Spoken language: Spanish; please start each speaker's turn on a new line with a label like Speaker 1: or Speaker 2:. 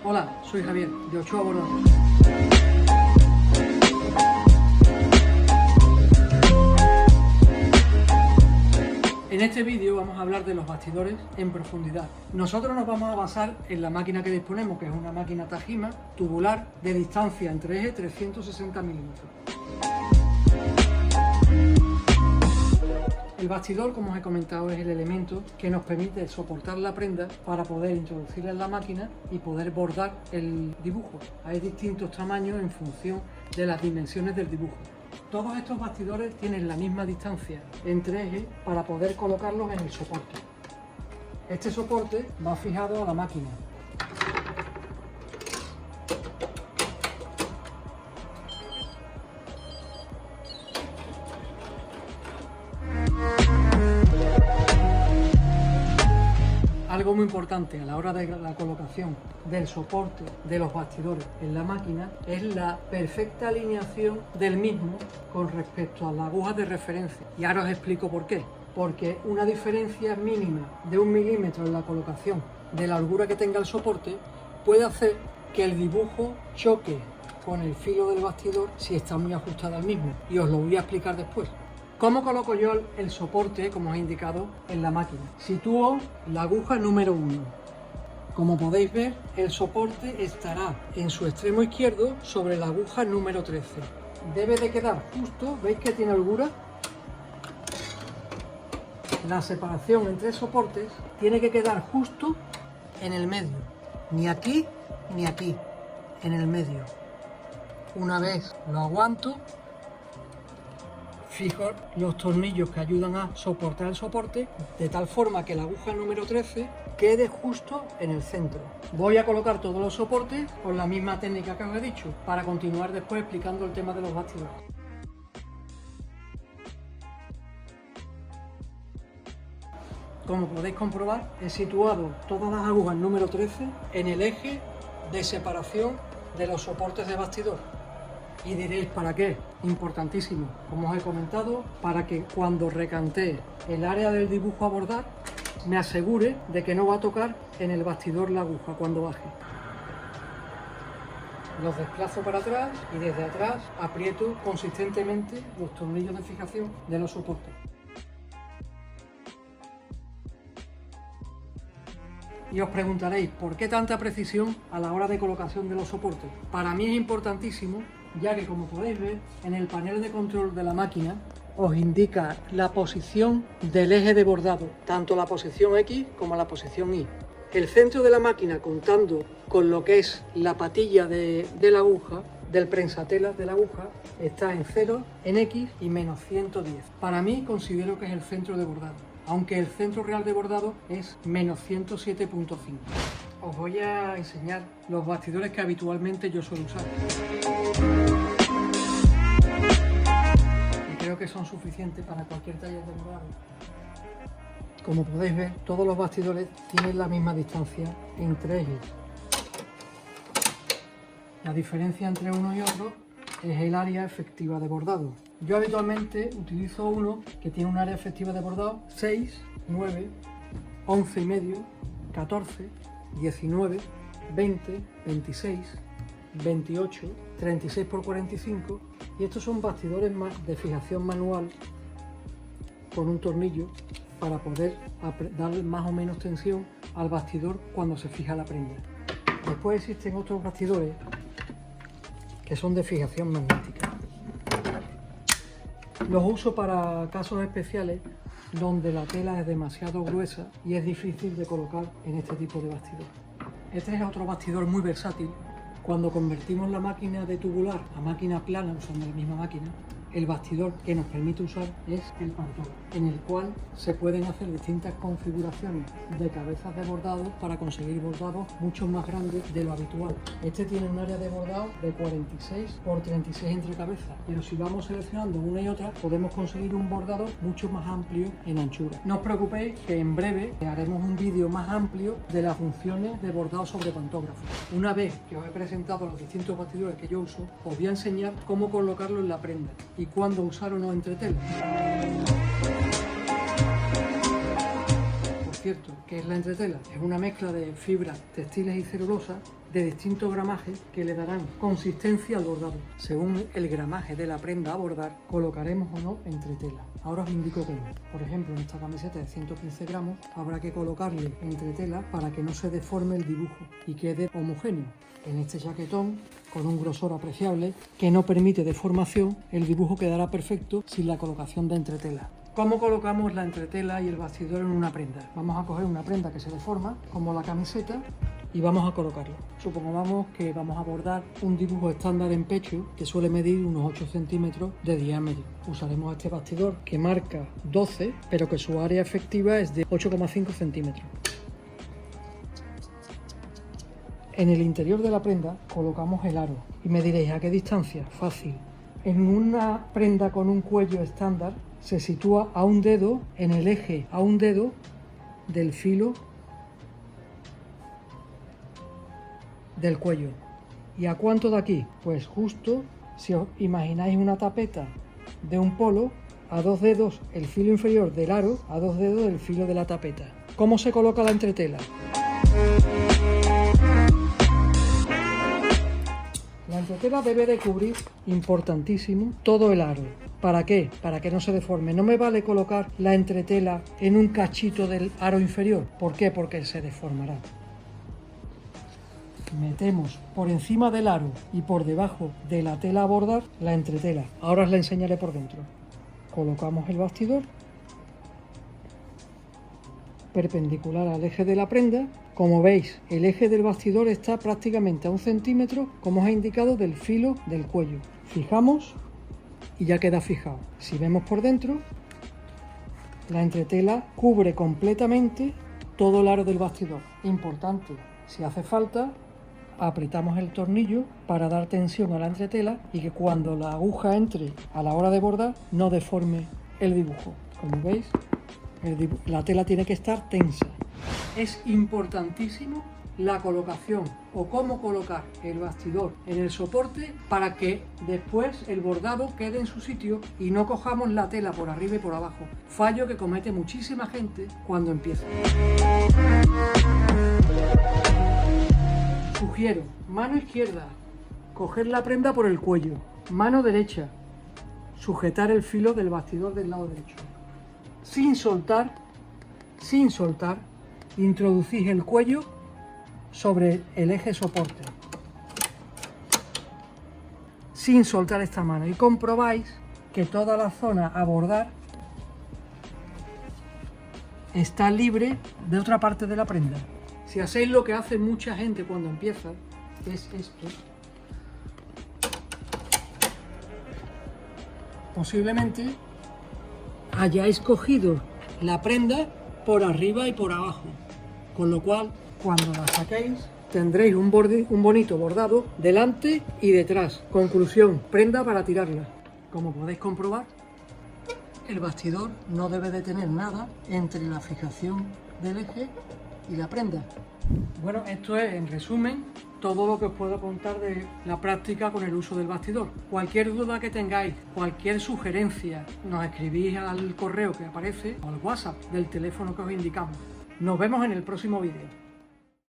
Speaker 1: Hola, soy Javier, de Ochoa Bordado. En este vídeo vamos a hablar de los bastidores en profundidad. Nosotros nos vamos a basar en la máquina que disponemos, que es una máquina Tajima tubular de distancia entre eje 360 milímetros. El bastidor, como os he comentado, es el elemento que nos permite soportar la prenda para poder introducirla en la máquina y poder bordar el dibujo. Hay distintos tamaños en función de las dimensiones del dibujo. Todos estos bastidores tienen la misma distancia entre ejes para poder colocarlos en el soporte. Este soporte va fijado a la máquina. Algo muy importante a la hora de la colocación del soporte de los bastidores en la máquina es la perfecta alineación del mismo con respecto a la aguja de referencia. Y ahora os explico por qué. Porque una diferencia mínima de 1 milímetro en la colocación de la holgura que tenga el soporte puede hacer que el dibujo choque con el filo del bastidor si está muy ajustado al mismo. Y os lo voy a explicar después. ¿Cómo coloco yo el soporte, como os he indicado, en la máquina? Sitúo la aguja número 1. Como podéis ver, el soporte estará en su extremo izquierdo sobre la aguja número 13. Debe de quedar justo, ¿veis que tiene holgura? La separación entre soportes tiene que quedar justo en el medio. Ni aquí ni aquí, en el medio. Una vez lo aguanto, fijo los tornillos que ayudan a soportar el soporte de tal forma que la aguja número 13 quede justo en el centro. Voy a colocar todos los soportes con la misma técnica que os he dicho para continuar después explicando el tema de los bastidores. Como podéis comprobar, he situado todas las agujas número 13 en el eje de separación de los soportes de bastidor. Y diréis, ¿para qué? Importantísimo, como os he comentado, para que cuando recantee el área del dibujo a bordar, me asegure de que no va a tocar en el bastidor la aguja cuando baje. Los desplazo para atrás y desde atrás aprieto consistentemente los tornillos de fijación de los soportes. Y os preguntaréis, ¿por qué tanta precisión a la hora de colocación de los soportes? Para mí es importantísimo, ya que como podéis ver, en el panel de control de la máquina os indica la posición del eje de bordado, tanto la posición X como la posición Y. El centro de la máquina, contando con lo que es la patilla de la aguja, del prensatelas de la aguja, está en 0, en X y menos 110. Para mí considero que es el centro de bordado, aunque el centro real de bordado es menos 107.5. Os voy a enseñar los bastidores que habitualmente yo suelo usar. Y creo que son suficientes para cualquier taller de bordado. Como podéis ver, todos los bastidores tienen la misma distancia entre ejes. La diferencia entre uno y otro es el área efectiva de bordado. Yo habitualmente utilizo uno que tiene un área efectiva de bordado 6, 9, 11 y medio, 14, 19, 20, 26, 28, 36 por 45 y estos son bastidores de fijación manual con un tornillo para poder dar más o menos tensión al bastidor cuando se fija la prenda. Después existen otros bastidores que son de fijación magnética. Los uso para casos especiales donde la tela es demasiado gruesa y es difícil de colocar en este tipo de bastidor. Este es otro bastidor muy versátil. Cuando convertimos la máquina de tubular a máquina plana usando la misma máquina, el bastidor que nos permite usar es el pantógrafo, en el cual se pueden hacer distintas configuraciones de cabezas de bordado para conseguir bordados mucho más grandes de lo habitual. Este tiene un área de bordado de 46 por 36 entre cabezas, pero si vamos seleccionando una y otra podemos conseguir un bordado mucho más amplio en anchura. No os preocupéis que en breve haremos un vídeo más amplio de las funciones de bordado sobre pantógrafo. Una vez que os he presentado los distintos bastidores que yo uso, os voy a enseñar cómo colocarlo en la prenda y cuándo usar o no entre telas. Pues cierto, ¿qué es la entretela? Es una mezcla de fibras textiles y celulosa de distintos gramajes que le darán consistencia al bordado. Según el gramaje de la prenda a bordar, colocaremos o no entretela. Ahora os indico cómo. Por ejemplo, en esta camiseta de 115 gramos habrá que colocarle entretela para que no se deforme el dibujo y quede homogéneo. En este chaquetón, con un grosor apreciable que no permite deformación, el dibujo quedará perfecto sin la colocación de entretela. ¿Cómo colocamos la entretela y el bastidor en una prenda? Vamos a coger una prenda que se deforma, como la camiseta, y vamos a colocarlo. Supongamos que vamos a bordar un dibujo estándar en pecho que suele medir unos 8 centímetros de diámetro. Usaremos este bastidor que marca 12, pero que su área efectiva es de 8,5 centímetros. En el interior de la prenda colocamos el aro. Y me diréis, ¿a qué distancia? Fácil. En una prenda con un cuello estándar se sitúa a un dedo, en el eje a un dedo del filo del cuello. ¿Y a cuánto de aquí? Pues justo, si os imagináis una tapeta de un polo, a 2 dedos el filo inferior del aro, a 2 dedos del filo de la tapeta. ¿Cómo se coloca la entretela? La entretela debe de cubrir, importantísimo, todo el aro. ¿Para qué? Para que no se deforme. No me vale colocar la entretela en un cachito del aro inferior. ¿Por qué? Porque se deformará. Metemos por encima del aro y por debajo de la tela a bordar la entretela. Ahora os la enseñaré por dentro. Colocamos el bastidor perpendicular al eje de la prenda. Como veis, el eje del bastidor está prácticamente a 1 centímetro, como os he indicado, del filo del cuello. Fijamos y ya queda fijado. Si vemos por dentro, la entretela cubre completamente todo el aro del bastidor. Importante, si hace falta, apretamos el tornillo para dar tensión a la entretela y que cuando la aguja entre a la hora de bordar no deforme el dibujo. Como veis, la tela tiene que estar tensa. Es importantísimo la colocación o cómo colocar el bastidor en el soporte para que después el bordado quede en su sitio y no cojamos la tela por arriba y por abajo. Fallo que comete muchísima gente cuando empieza. Sugiero, mano izquierda, coger la prenda por el cuello. Mano derecha, sujetar el filo del bastidor del lado derecho. Sin soltar, introducís el cuello sobre el eje soporte. Sin soltar esta mano y comprobáis que toda la zona a bordar está libre de otra parte de la prenda. Si hacéis lo que hace mucha gente cuando empieza, es esto, posiblemente hayáis cogido la prenda por arriba y por abajo, con lo cual cuando la saquéis tendréis un bonito bordado delante y detrás. Conclusión, prenda para tirarla. Como podéis comprobar, el bastidor no debe de tener nada entre la fijación del eje y la prenda. Bueno, esto es, en resumen, todo lo que os puedo contar de la práctica con el uso del bastidor. Cualquier duda que tengáis, cualquier sugerencia, nos escribís al correo que aparece o al WhatsApp del teléfono que os indicamos. Nos vemos en el próximo vídeo.